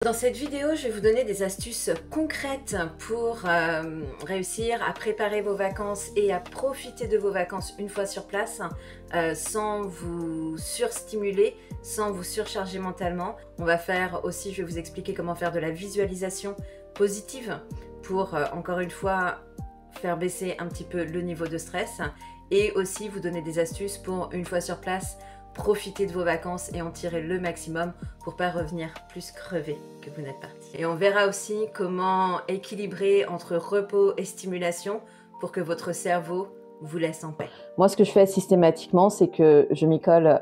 Dans cette vidéo, je vais vous donner des astuces concrètes pour réussir à préparer vos vacances et à profiter de vos vacances une fois sur place sans vous surstimuler, sans vous surcharger mentalement. On va faire aussi, je vais vous expliquer comment faire de la visualisation positive pour encore une fois faire baisser un petit peu le niveau de stress et aussi vous donner des astuces pour une fois sur place profiter de vos vacances et en tirer le maximum pour pas revenir plus crevé que vous n'êtes parti. Et on verra aussi comment équilibrer entre repos et stimulation pour que votre cerveau vous laisse en paix. Moi, ce que je fais systématiquement, c'est que je m'y colle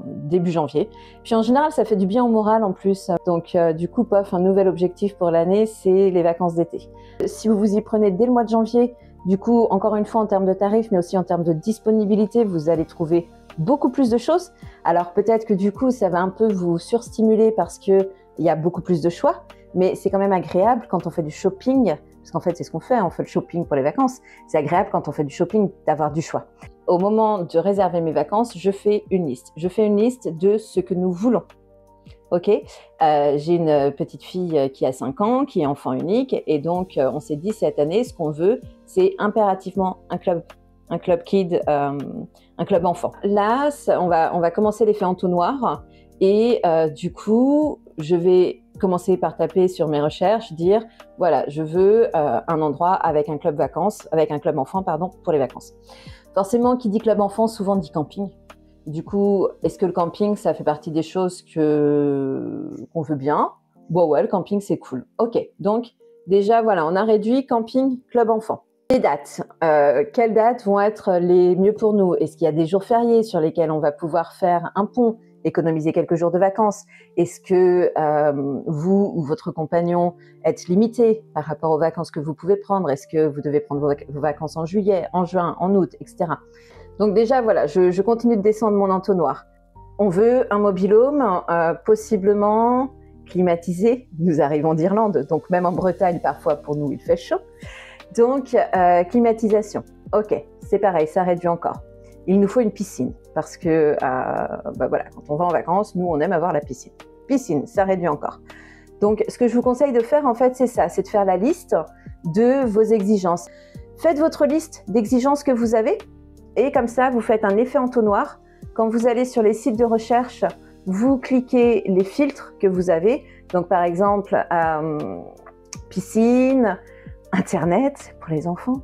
début janvier. Puis en général, ça fait du bien au moral en plus. Donc du coup, un nouvel objectif pour l'année, c'est les vacances d'été. Si vous vous y prenez dès le mois de janvier, du coup, encore une fois, en termes de tarifs, mais aussi en termes de disponibilité, vous allez trouver beaucoup plus de choses. Alors peut-être que du coup, ça va un peu vous surstimuler parce qu'il y a beaucoup plus de choix, mais c'est quand même agréable quand on fait du shopping, parce qu'en fait, c'est ce qu'on fait, on fait le shopping pour les vacances. C'est agréable quand on fait du shopping d'avoir du choix. Au moment de réserver mes vacances, je fais une liste. Je fais une liste de ce que nous voulons. Ok, j'ai une petite fille qui a 5 ans, qui est enfant unique, et donc on s'est dit cette année, ce qu'on veut, c'est impérativement un club kid, un club enfant. Là, on va commencer l'effet entonnoir, et du coup, je vais commencer par taper sur mes recherches, dire voilà, je veux un endroit avec un club vacances, avec un club enfant, pardon, pour les vacances. Forcément, qui dit club enfant, souvent dit camping. Du coup, est-ce que le camping, ça fait partie des choses qu'on veut bien? Bon, ouais, le camping, c'est cool. Ok, donc déjà, voilà, on a réduit camping, club enfant. Les dates, quelles dates vont être les mieux pour nous? Est-ce qu'il y a des jours fériés sur lesquels on va pouvoir faire un pont, économiser quelques jours de vacances? Est-ce que vous ou votre compagnon êtes limité par rapport aux vacances que vous pouvez prendre? Est-ce que vous devez prendre vos vacances en juillet, en juin, en août, etc. Donc déjà, voilà, je continue de descendre mon entonnoir. On veut un mobil-home possiblement climatisé. Nous arrivons d'Irlande, donc même en Bretagne, parfois pour nous, il fait chaud. Donc, climatisation. Ok, c'est pareil, ça réduit encore. Il nous faut une piscine parce que voilà, quand on va en vacances, nous, on aime avoir la piscine. Piscine, ça réduit encore. Donc, ce que je vous conseille de faire, en fait, c'est ça, c'est de faire la liste de vos exigences. Faites votre liste d'exigences que vous avez et comme ça, vous faites un effet entonnoir. Quand vous allez sur les sites de recherche, vous cliquez les filtres que vous avez. Donc, par exemple, piscine, Internet pour les enfants,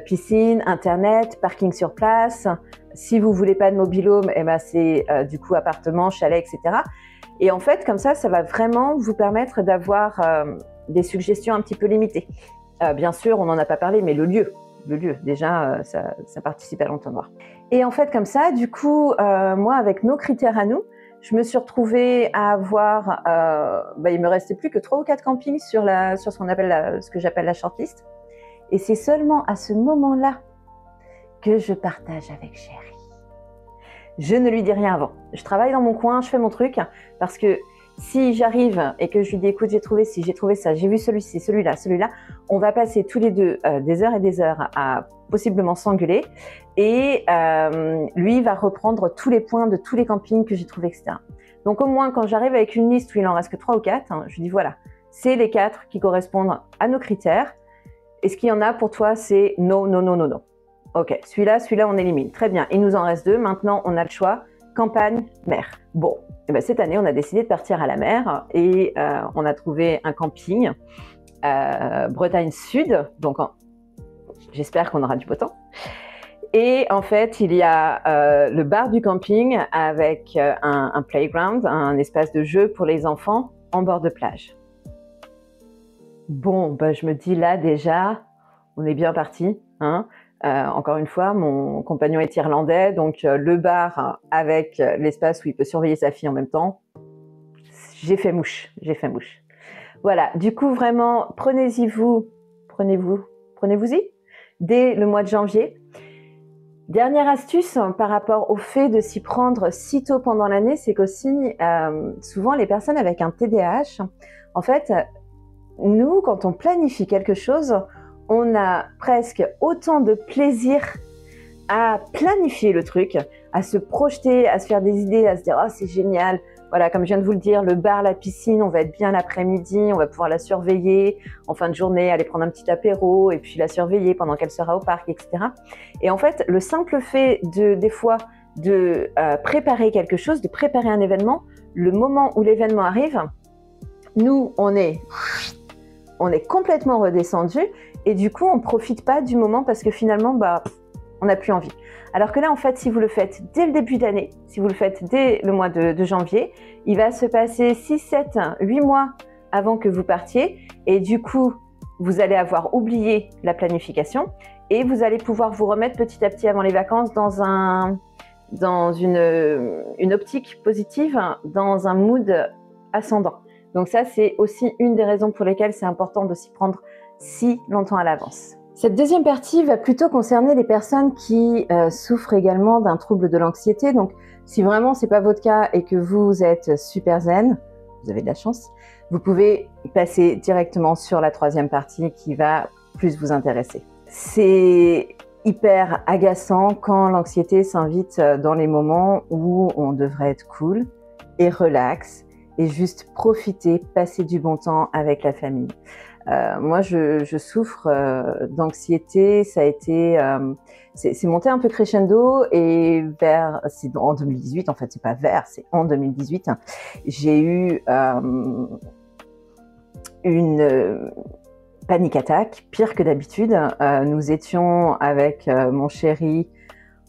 piscine, Internet, parking sur place. Si vous voulez pas de mobil-home, eh ben c'est du coup appartement, chalet, etc. Et en fait, comme ça va vraiment vous permettre d'avoir des suggestions un petit peu limitées. Bien sûr, on n'en a pas parlé, mais le lieu, déjà, ça participe à l'entonnoir. Et en fait, comme ça, du coup, moi, avec nos critères à nous, je me suis retrouvée à avoir, il me restait plus que 3 ou 4 campings sur ce qu'on appelle ce que j'appelle la shortlist. Et c'est seulement à ce moment-là que je partage avec Chérie. Je ne lui dis rien avant. Je travaille dans mon coin, je fais mon truc, parce que si j'arrive et que je lui dis écoute, j'ai trouvé ça, j'ai vu celui-ci, celui-là, on va passer tous les deux des heures et des heures à possiblement s'engueuler et lui va reprendre tous les points de tous les campings que j'ai trouvés, etc. Donc au moins quand j'arrive avec une liste où il en reste que 3 ou 4, je lui dis voilà, c'est les 4 qui correspondent à nos critères. Est-ce qu'il y en a pour toi? C'est non, non, non, non, non. Ok, celui-là on élimine. Très bien, il nous en reste 2, maintenant on a le choix, campagne, mer. Bon, et ben cette année on a décidé de partir à la mer et on a trouvé un camping Bretagne Sud, donc j'espère qu'on aura du beau temps. Et en fait, il y a le bar du camping avec un playground, un espace de jeu pour les enfants en bord de plage. Bon, je me dis là déjà, on est bien parti. Hein. Encore une fois, mon compagnon est irlandais, donc le bar avec l'espace où il peut surveiller sa fille en même temps, j'ai fait mouche. Voilà, du coup vraiment, prenez-vous-y dès le mois de janvier. Dernière astuce par rapport au fait de s'y prendre si tôt pendant l'année, c'est qu'aussi souvent les personnes avec un TDAH, en fait, nous quand on planifie quelque chose, on a presque autant de plaisir à planifier le truc, à se projeter, à se faire des idées, à se dire « Oh, c'est génial, Voilà, comme je viens de vous le dire, le bar, la piscine, on va être bien l'après-midi, on va pouvoir la surveiller en fin de journée, aller prendre un petit apéro et puis la surveiller pendant qu'elle sera au parc, etc. Et en fait, le simple fait des fois de préparer quelque chose, de préparer un événement, le moment où l'événement arrive, nous, on est complètement redescendu et du coup, on ne profite pas du moment parce que finalement, on n'a plus envie. Alors que là, en fait, si vous le faites dès le début d'année, si vous le faites dès le mois de janvier, il va se passer 6, 7, 8 mois avant que vous partiez et du coup, vous allez avoir oublié la planification et vous allez pouvoir vous remettre petit à petit avant les vacances dans une optique positive, dans un mood ascendant. Donc ça, c'est aussi une des raisons pour lesquelles c'est important de s'y prendre si longtemps à l'avance. Cette deuxième partie va plutôt concerner les personnes qui souffrent également d'un trouble de l'anxiété. Donc, si vraiment c'est pas votre cas et que vous êtes super zen, vous avez de la chance, vous pouvez passer directement sur la troisième partie qui va plus vous intéresser. C'est hyper agaçant quand l'anxiété s'invite dans les moments où on devrait être cool et relax et juste profiter, passer du bon temps avec la famille. Moi, je souffre d'anxiété. Ça a été, c'est monté un peu crescendo et c'est en 2018. En fait, c'est pas c'est en 2018. J'ai eu une panic attack, pire que d'habitude. Nous étions avec mon chéri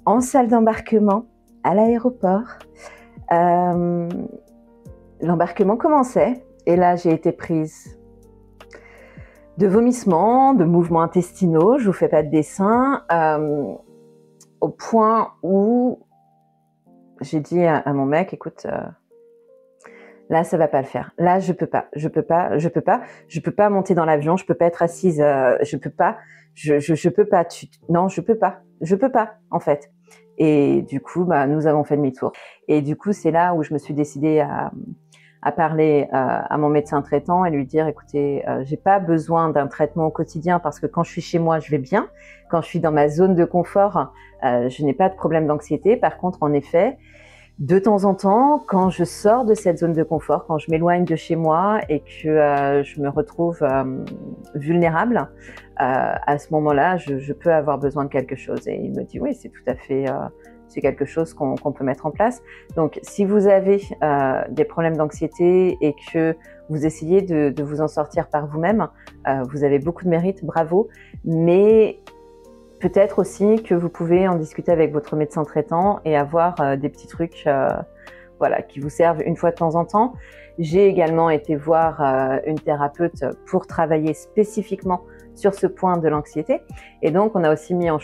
en salle d'embarquement à l'aéroport. L'embarquement commençait et là, j'ai été prise de vomissements, de mouvements intestinaux, je vous fais pas de dessin, au point où j'ai dit à mon mec, écoute, là ça va pas le faire, là je peux pas monter dans l'avion, je peux pas être assise, je peux pas, non je peux pas en fait. Et du coup, nous avons fait demi-tour. Et du coup, c'est là où je me suis décidée à parler à mon médecin traitant et lui dire, écoutez, j'ai pas besoin d'un traitement au quotidien parce que quand je suis chez moi, je vais bien. Quand je suis dans ma zone de confort, je n'ai pas de problème d'anxiété. Par contre, en effet, de temps en temps, quand je sors de cette zone de confort, quand je m'éloigne de chez moi et que je me retrouve vulnérable, à ce moment-là, je peux avoir besoin de quelque chose. Et il me dit, oui, c'est tout à fait... c'est quelque chose qu'on peut mettre en place. Donc, si vous avez des problèmes d'anxiété et que vous essayez de vous en sortir par vous-même, vous avez beaucoup de mérite, bravo. Mais peut-être aussi que vous pouvez en discuter avec votre médecin traitant et avoir des petits trucs qui vous servent une fois de temps en temps. J'ai également été voir une thérapeute pour travailler spécifiquement sur ce point de l'anxiété. Et donc, on a aussi mis en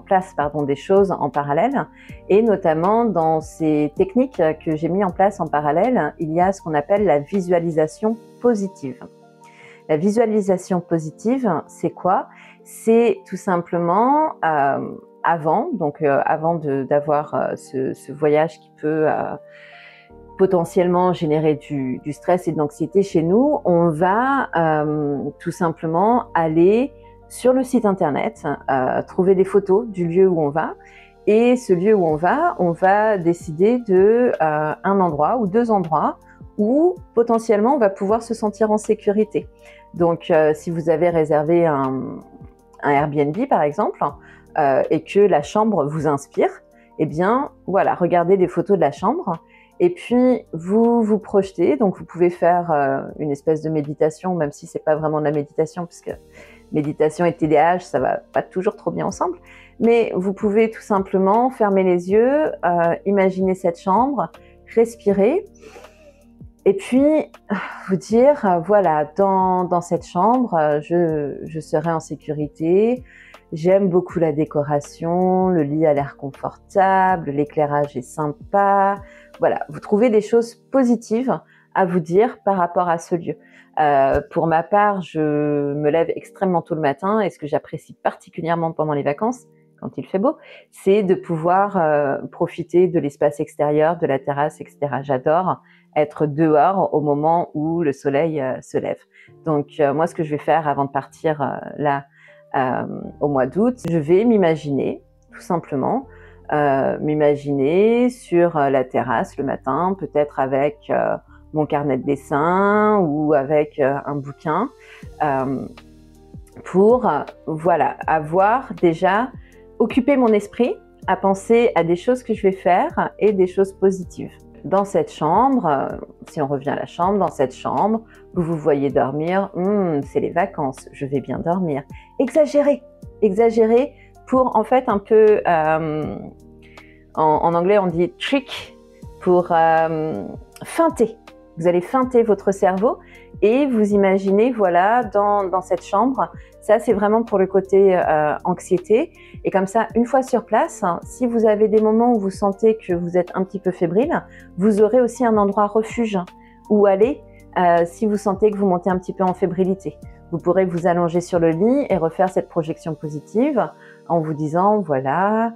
place des choses en parallèle. Et notamment, dans ces techniques que j'ai mis en place en parallèle, il y a ce qu'on appelle la visualisation positive. La visualisation positive, c'est quoi? C'est tout simplement avant d'avoir ce voyage qui peut potentiellement générer du stress et de l'anxiété chez nous, on va tout simplement aller sur le site internet, trouver des photos du lieu où on va. Et ce lieu où on va décider de un endroit ou 2 endroits où potentiellement on va pouvoir se sentir en sécurité. Donc, si vous avez réservé un Airbnb par exemple, et que la chambre vous inspire, eh bien voilà, regardez des photos de la chambre. Et puis, vous vous projetez, donc vous pouvez faire une espèce de méditation, même si c'est pas vraiment de la méditation, puisque méditation et TDAH, ça va pas toujours trop bien ensemble. Mais vous pouvez tout simplement fermer les yeux, imaginer cette chambre, respirer, et puis vous dire, voilà, dans cette chambre, je serai en sécurité. J'aime beaucoup la décoration, le lit a l'air confortable, l'éclairage est sympa. Voilà, vous trouvez des choses positives à vous dire par rapport à ce lieu. Pour ma part, je me lève extrêmement tôt le matin et ce que j'apprécie particulièrement pendant les vacances, quand il fait beau, c'est de pouvoir profiter de l'espace extérieur, de la terrasse, etc. J'adore être dehors au moment où le soleil se lève. Donc moi, ce que je vais faire avant de partir au mois d'août, je vais m'imaginer tout simplement m'imaginer sur la terrasse le matin, peut-être avec mon carnet de dessin ou avec un bouquin, pour voilà, avoir déjà occupé mon esprit à penser à des choses que je vais faire et des choses positives. Dans cette chambre, si on revient à la chambre, dans cette chambre, vous voyez dormir, c'est les vacances, je vais bien dormir. Exagérez, exagérez pour en fait un peu, en anglais on dit trick, pour feinter. Vous allez feinter votre cerveau et vous imaginez, voilà, dans cette chambre. Ça, c'est vraiment pour le côté anxiété. Et comme ça, une fois sur place, si vous avez des moments où vous sentez que vous êtes un petit peu fébrile, vous aurez aussi un endroit refuge où aller si vous sentez que vous montez un petit peu en fébrilité. Vous pourrez vous allonger sur le lit et refaire cette projection positive en vous disant, voilà,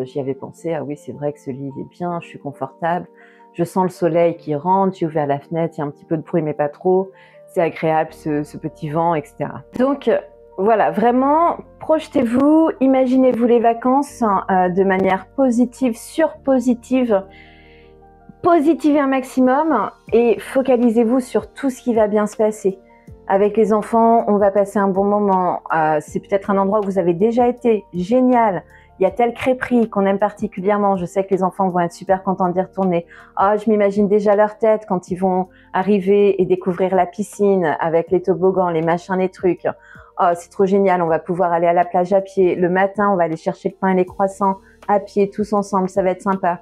j'y avais pensé, ah oui, c'est vrai que ce lit il est bien, je suis confortable. Je sens le soleil qui rentre, j'ai ouvert la fenêtre, il y a un petit peu de bruit mais pas trop, c'est agréable ce petit vent, etc. Donc voilà, vraiment, projetez-vous, imaginez-vous les vacances de manière positive, surpositive, positivez un maximum et focalisez-vous sur tout ce qui va bien se passer. Avec les enfants, on va passer un bon moment, c'est peut-être un endroit où vous avez déjà été, génial. Il y a telle crêperie qu'on aime particulièrement. Je sais que les enfants vont être super contents d'y retourner. Ah, je m'imagine déjà leur tête quand ils vont arriver et découvrir la piscine avec les toboggans, les machins, les trucs. Oh, c'est trop génial. On va pouvoir aller à la plage à pied. Le matin, on va aller chercher le pain et les croissants à pied, tous ensemble. Ça va être sympa,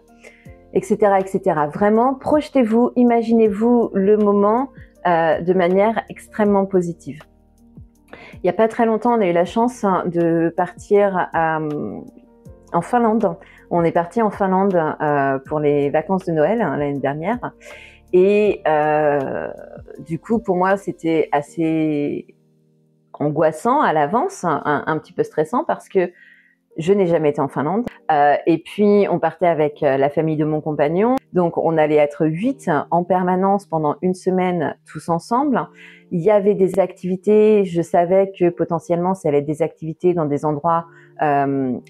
etc., etc. Vraiment, projetez-vous, imaginez-vous le moment de manière extrêmement positive. Il n'y a pas très longtemps, on a eu la chance de partir en Finlande. On est parti en Finlande pour les vacances de Noël l'année dernière. Et du coup, pour moi, c'était assez angoissant à l'avance, un petit peu stressant parce que je n'ai jamais été en Finlande. Et puis, on partait avec la famille de mon compagnon. Donc, on allait être 8 en permanence pendant une semaine, tous ensemble. Il y avait des activités. Je savais que potentiellement, ça allait être des activités dans des endroits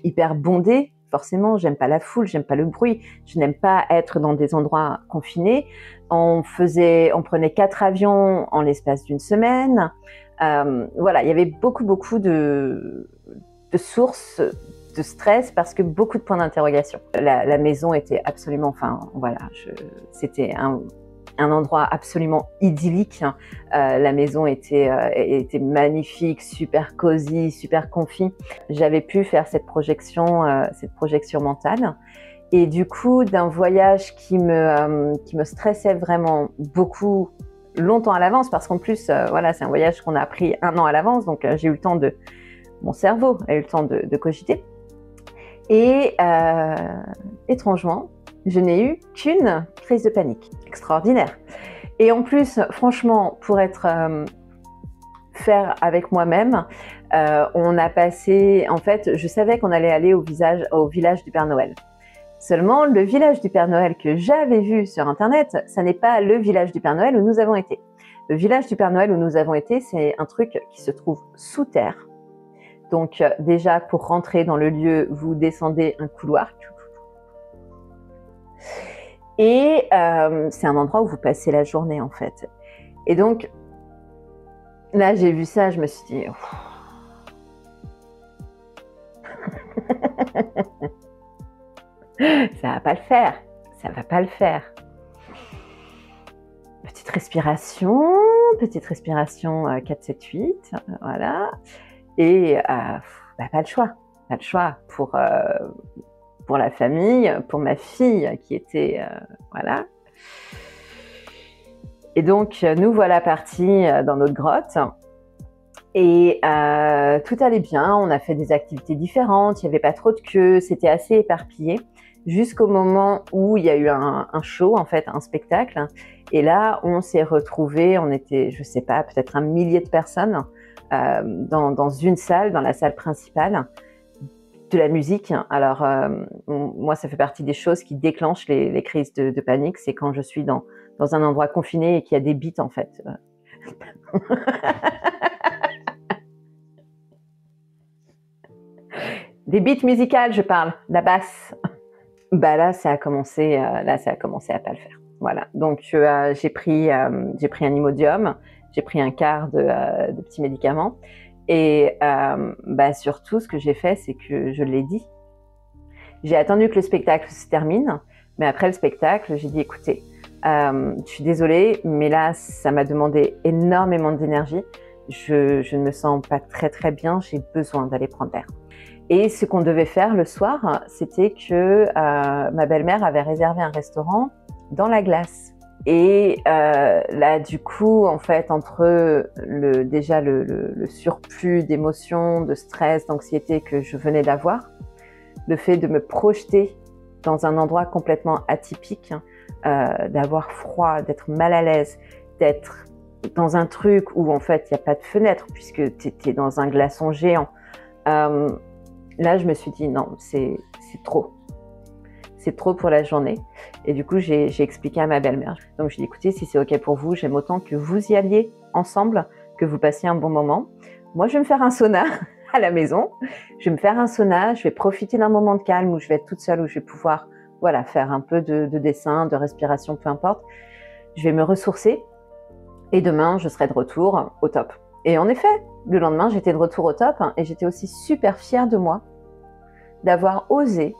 hyper bondés. Forcément, j'aime pas la foule, j'aime pas le bruit. Je n'aime pas être dans des endroits confinés. On prenait 4 avions en l'espace d'une semaine. Voilà, il y avait beaucoup de sources de stress parce que beaucoup de points d'interrogation. La maison était absolument, c'était un endroit absolument idyllique. La maison était magnifique, super cosy, super comfy. J'avais pu faire cette projection mentale. Et du coup, d'un voyage qui me stressait vraiment beaucoup, longtemps à l'avance, parce qu'en plus, c'est un voyage qu'on a pris 1 an à l'avance, donc j'ai eu le temps mon cerveau a eu le temps de cogiter. Et étrangement, je n'ai eu qu'une crise de panique. Extraordinaire. Et en plus, franchement, pour faire avec moi-même, on a passé... En fait, je savais qu'on allait aller au village du Père Noël. Seulement, le village du Père Noël que j'avais vu sur Internet, ça n'est pas le village du Père Noël où nous avons été. Le village du Père Noël où nous avons été, c'est un truc qui se trouve sous terre. Donc déjà, pour rentrer dans le lieu, vous descendez un couloir. Et c'est un endroit où vous passez la journée, en fait. Et donc, là, j'ai vu ça, je me suis dit... ça va pas le faire. Ça va pas le faire. Petite respiration 4, 7, 8, voilà. Et pas le choix pour la famille, pour ma fille qui était voilà. Et donc nous voilà partis dans notre grotte et tout allait bien. On a fait des activités différentes, il n'y avait pas trop de queue, c'était assez éparpillé jusqu'au moment où il y a eu un show, en fait, un spectacle. Et là, on s'est retrouvés, on était, je sais pas, peut-être 1 millier de personnes. Dans une salle, dans la salle principale, de la musique. Alors, moi, ça fait partie des choses qui déclenchent les crises de panique. C'est quand je suis dans un endroit confiné et qu'il y a des beats, en fait. Des beats musicales, je parle, la basse. Bah là, ça a commencé à pas le faire. Voilà. Donc j'ai pris un Imodium, j'ai pris un quart de petits médicaments et surtout ce que j'ai fait, c'est que je l'ai dit. J'ai attendu que le spectacle se termine, mais après le spectacle, j'ai dit écoutez, je suis désolée, mais là, ça m'a demandé énormément d'énergie. Je ne me sens pas très très bien, j'ai besoin d'aller prendre l'air. Et ce qu'on devait faire le soir, c'était que ma belle-mère avait réservé un restaurant dans la glace. Et là, du coup, en fait, entre le surplus d'émotions, de stress, d'anxiété que je venais d'avoir, le fait de me projeter dans un endroit complètement atypique, d'avoir froid, d'être mal à l'aise, d'être dans un truc où en fait il n'y a pas de fenêtre puisque tu étais dans un glaçon géant. Là, je me suis dit non, c'est trop. C'est trop pour la journée. Et du coup, j'ai expliqué à ma belle-mère. Donc, j'ai dit, écoutez, si c'est OK pour vous, j'aime autant que vous y alliez ensemble, que vous passiez un bon moment. Moi, je vais me faire un sauna à la maison. Je vais me faire un sauna, je vais profiter d'un moment de calme où je vais être toute seule, où je vais pouvoir faire un peu de dessin, de respiration, peu importe. Je vais me ressourcer et demain, je serai de retour au top. Et en effet, le lendemain, j'étais de retour au top et j'étais aussi super fière de moi d'avoir osé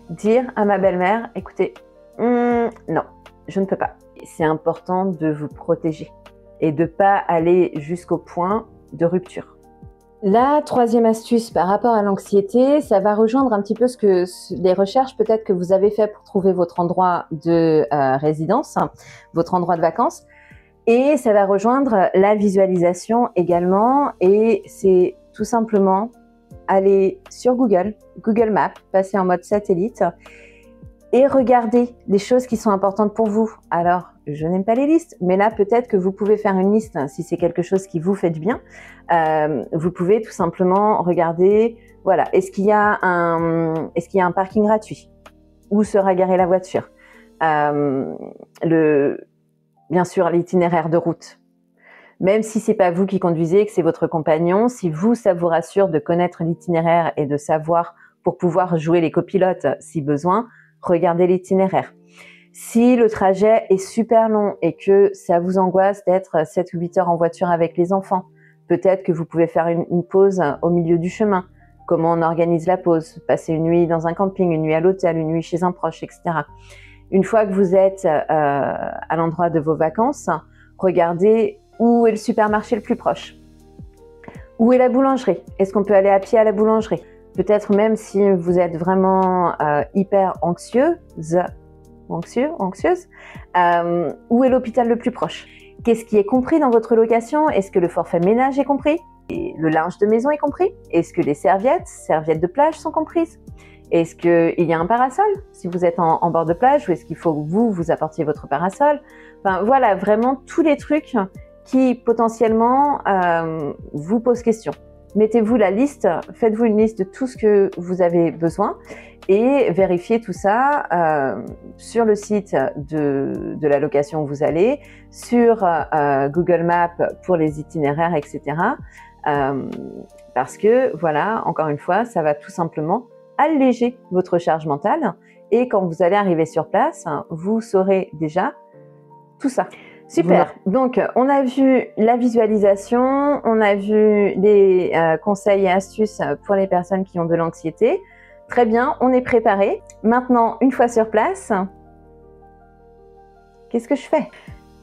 dire à ma belle-mère, écoutez, non, je ne peux pas. C'est important de vous protéger et de ne pas aller jusqu'au point de rupture. La troisième astuce par rapport à l'anxiété, ça va rejoindre un petit peu les recherches peut-être que vous avez fait pour trouver votre endroit de résidence, votre endroit de vacances. Et ça va rejoindre la visualisation également. Et c'est tout simplement aller sur Google Maps, passer en mode satellite et regarder les choses qui sont importantes pour vous. Alors, je n'aime pas les listes, mais là, peut-être que vous pouvez faire une liste si c'est quelque chose qui vous fait du bien. Vous pouvez tout simplement regarder, voilà, est-ce qu'il y a un parking gratuit? Où sera garée la voiture? Bien sûr, l'itinéraire de route. Même si c'est pas vous qui conduisez, que c'est votre compagnon, si vous, ça vous rassure de connaître l'itinéraire et de savoir pour pouvoir jouer les copilotes si besoin, regardez l'itinéraire. Si le trajet est super long et que ça vous angoisse d'être 7 ou 8 heures en voiture avec les enfants, peut-être que vous pouvez faire une pause au milieu du chemin. Comment on organise la pause? Passer une nuit dans un camping, une nuit à l'hôtel, une nuit chez un proche, etc. Une fois que vous êtes à l'endroit de vos vacances, regardez où est le supermarché le plus proche. Où est la boulangerie? Est-ce qu'on peut aller à pied à la boulangerie? Peut-être même si vous êtes vraiment hyper anxieuse, où est l'hôpital le plus proche? Qu'est-ce qui est compris dans votre location? Est-ce que le forfait ménage est compris? Et le linge de maison est compris? Est-ce que les serviettes de plage sont comprises? Est-ce qu'il y a un parasol si vous êtes en bord de plage ou est-ce qu'il faut que vous apportiez votre parasol? Enfin voilà, vraiment tous les trucs qui potentiellement vous posent question. Mettez-vous la liste, faites-vous une liste de tout ce que vous avez besoin et vérifiez tout ça sur le site de la location où vous allez, sur Google Maps pour les itinéraires, etc. Parce que voilà, encore une fois, ça va tout simplement alléger votre charge mentale et quand vous allez arriver sur place, vous saurez déjà tout ça. Super. Donc, on a vu la visualisation, on a vu les conseils et astuces pour les personnes qui ont de l'anxiété. Très bien, on est préparé. Maintenant, une fois sur place, qu'est-ce que je fais?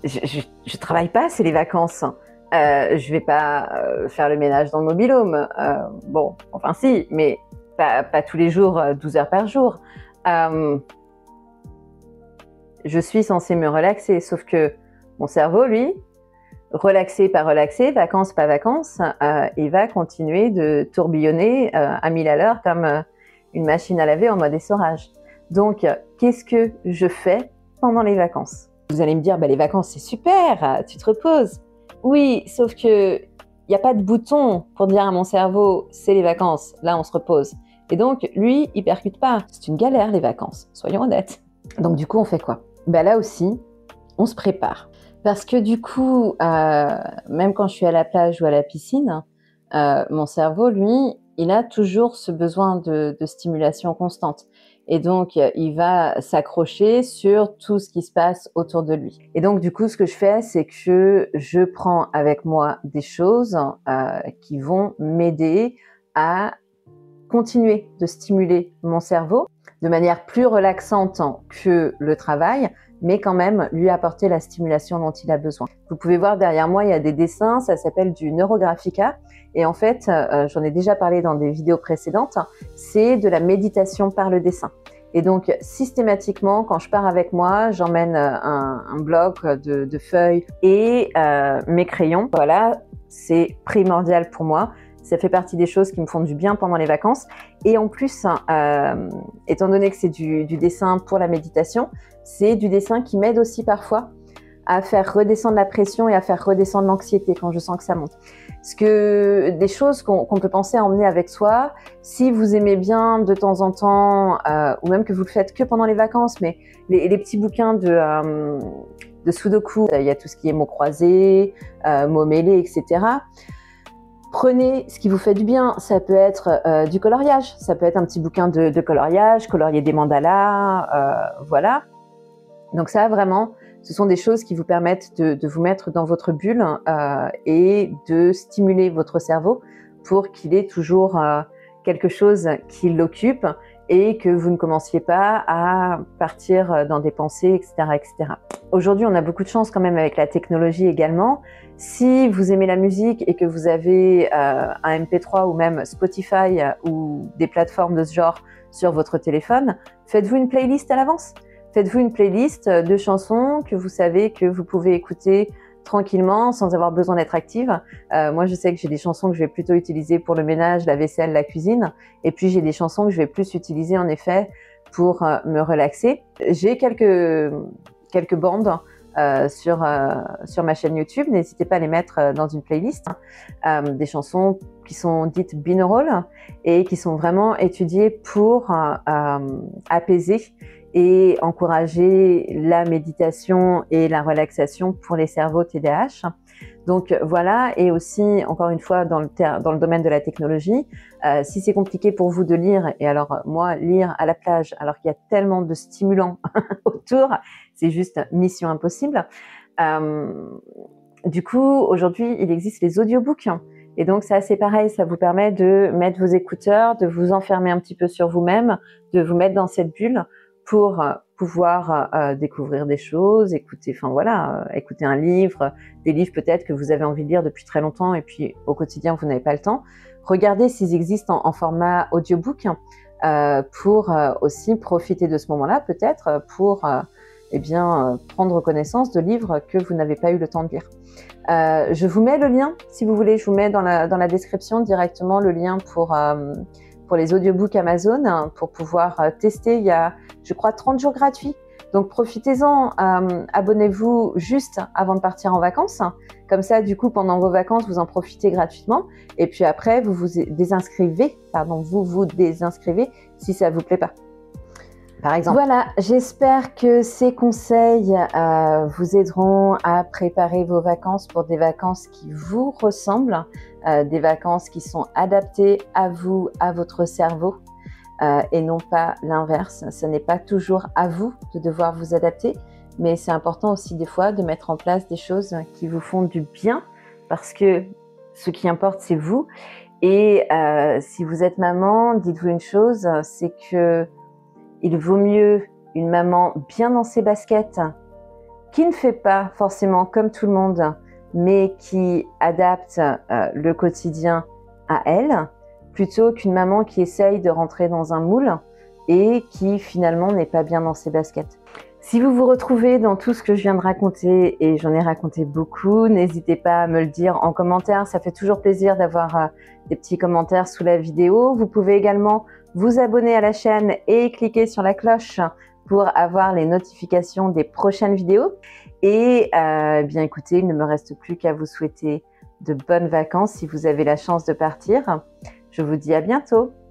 Je travaille pas, c'est les vacances. Je vais pas faire le ménage dans le mobil-home. Bon, enfin si, mais pas tous les jours, 12 heures par jour. Je suis censée me relaxer, sauf que mon cerveau, lui, relaxé, pas relaxé, vacances, pas vacances, il va continuer de tourbillonner à 1000 à l'heure comme une machine à laver en mode essorage. Donc, qu'est-ce que je fais pendant les vacances? Vous allez me dire, bah, les vacances, c'est super, tu te reposes. Oui, sauf que il n'y a pas de bouton pour dire à mon cerveau, c'est les vacances, là, on se repose. Et donc, lui, il percute pas. C'est une galère, les vacances, soyons honnêtes. Donc, du coup, on fait quoi? Bah, là aussi, on se prépare. Parce que du coup, même quand je suis à la plage ou à la piscine, mon cerveau, lui, il a toujours ce besoin de stimulation constante. Et donc, il va s'accrocher sur tout ce qui se passe autour de lui. Et donc, du coup, ce que je fais, c'est que je prends avec moi des choses qui vont m'aider à continuer de stimuler mon cerveau de manière plus relaxante que le travail, mais quand même lui apporter la stimulation dont il a besoin. Vous pouvez voir derrière moi, il y a des dessins, ça s'appelle du Neurographica. Et en fait, j'en ai déjà parlé dans des vidéos précédentes, c'est de la méditation par le dessin. Et donc, systématiquement, quand je pars avec moi, j'emmène un bloc de feuilles et mes crayons. Voilà, c'est primordial pour moi. Ça fait partie des choses qui me font du bien pendant les vacances. Et en plus, étant donné que c'est du dessin pour la méditation, c'est du dessin qui m'aide aussi parfois à faire redescendre la pression et à faire redescendre l'anxiété quand je sens que ça monte. Parce que des choses qu'on peut penser à emmener avec soi, si vous aimez bien de temps en temps, ou même que vous le faites que pendant les vacances, mais les petits bouquins de Sudoku, il y a tout ce qui est mots croisés, mots mêlés, etc. Prenez ce qui vous fait du bien. Ça peut être du coloriage, ça peut être un petit bouquin de coloriage, colorier des mandalas, voilà. Donc ça, vraiment, ce sont des choses qui vous permettent de vous mettre dans votre bulle et de stimuler votre cerveau pour qu'il ait toujours quelque chose qui l'occupe et que vous ne commenciez pas à partir dans des pensées, etc., etc. Aujourd'hui, on a beaucoup de chance quand même avec la technologie également. Si vous aimez la musique et que vous avez un MP3 ou même Spotify ou des plateformes de ce genre sur votre téléphone, faites-vous une playlist à l'avance. Faites-vous une playlist de chansons que vous savez que vous pouvez écouter tranquillement sans avoir besoin d'être active. Moi, je sais que j'ai des chansons que je vais plutôt utiliser pour le ménage, la vaisselle, la cuisine. Et puis, j'ai des chansons que je vais plus utiliser en effet pour me relaxer. J'ai quelques bandes sur ma chaîne YouTube. N'hésitez pas à les mettre dans une playlist. Des chansons qui sont dites binaural et qui sont vraiment étudiées pour apaiser et encourager la méditation et la relaxation pour les cerveaux TDAH. Donc voilà, et aussi, encore une fois, dans le domaine de la technologie, si c'est compliqué pour vous de lire, et alors moi, lire à la plage, alors qu'il y a tellement de stimulants autour, c'est juste mission impossible. Du coup, aujourd'hui, il existe les audiobooks. Et donc, ça, c'est pareil, ça vous permet de mettre vos écouteurs, de vous enfermer un petit peu sur vous-même, de vous mettre dans cette bulle pour pouvoir découvrir des choses, écouter un livre, des livres peut-être que vous avez envie de lire depuis très longtemps et puis au quotidien, vous n'avez pas le temps. Regardez s'ils existent en format audiobook pour aussi profiter de ce moment-là, peut-être pour prendre connaissance de livres que vous n'avez pas eu le temps de lire. Je vous mets le lien, si vous voulez, je vous mets dans la description directement le lien pour les audiobooks Amazon pour pouvoir tester. Il y a, je crois, 30 jours gratuits. Donc, profitez-en. Abonnez-vous juste avant de partir en vacances. Comme ça, du coup, pendant vos vacances, vous en profitez gratuitement. Et puis après, vous vous désinscrivez si ça vous plaît pas. Par exemple. Voilà, j'espère que ces conseils vous aideront à préparer vos vacances pour des vacances qui vous ressemblent, des vacances qui sont adaptées à vous, à votre cerveau et non pas l'inverse. Ce n'est pas toujours à vous de devoir vous adapter, mais c'est important aussi des fois de mettre en place des choses qui vous font du bien parce que ce qui importe, c'est vous. Et si vous êtes maman, dites-vous une chose, c'est que il vaut mieux une maman bien dans ses baskets, qui ne fait pas forcément comme tout le monde, mais qui adapte le quotidien à elle, plutôt qu'une maman qui essaye de rentrer dans un moule et qui finalement n'est pas bien dans ses baskets. Si vous vous retrouvez dans tout ce que je viens de raconter, et j'en ai raconté beaucoup, n'hésitez pas à me le dire en commentaire. Ça fait toujours plaisir d'avoir des petits commentaires sous la vidéo. Vous pouvez également vous abonner à la chaîne et cliquer sur la cloche pour avoir les notifications des prochaines vidéos. Et bien écoutez, il ne me reste plus qu'à vous souhaiter de bonnes vacances si vous avez la chance de partir. Je vous dis à bientôt.